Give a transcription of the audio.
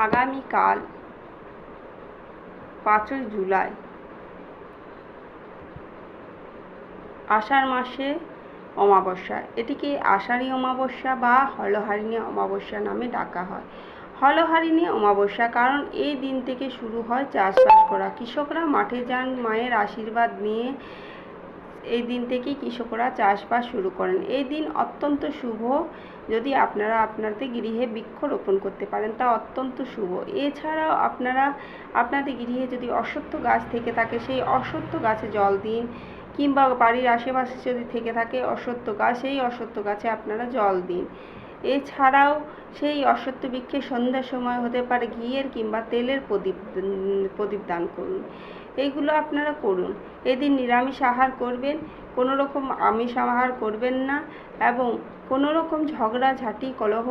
আগামীকাল 5ই জুলাই আষাঢ় মাসে অমাবস্যা। এটিকে আষাঢ়ী অমাবস্যা বা হলহারিণী অমাবস্যা নামে ডাকা হয়। হলহারিণী অমাবস্যা কারণ এই দিন থেকে শুরু হয় চাষবাস করা। কৃষকরা মাঠে যান মায়ের আশীর্বাদ নিয়ে। এই দিন থেকেই কৃষকরা চাষবাস শুরু করেন। এই দিন অত্যন্ত শুভ। যদি আপনারা আপনাদের গৃহে বৃক্ষরোপণ করতে পারেন তা অত্যন্ত শুভ। এছাড়াও আপনারা আপনাদের গৃহে যদি অশ্বত্থ গাছ থেকে থাকে সেই অশ্বত্থ গাছে জল দিন, কিংবা বাড়ির আশেপাশে যদি থেকে থাকে অশ্বত্থ গাছ, সেই অশ্বত্থ গাছে আপনারা জল দিন। এছাড়াও সেই অশ্বত্থ বৃক্ষে সন্ধ্যার সময় হতে পারে ঘিয়ের কিংবা তেলের প্রদীপ দান করুন। এইগুলো আপনারা করুন। এদিন নিরামিষ আহার করবেন, কোনোরকম আমিষ আহার করবেন না, এবং কোনোরকম ঝগড়াঝাঁটি কলহ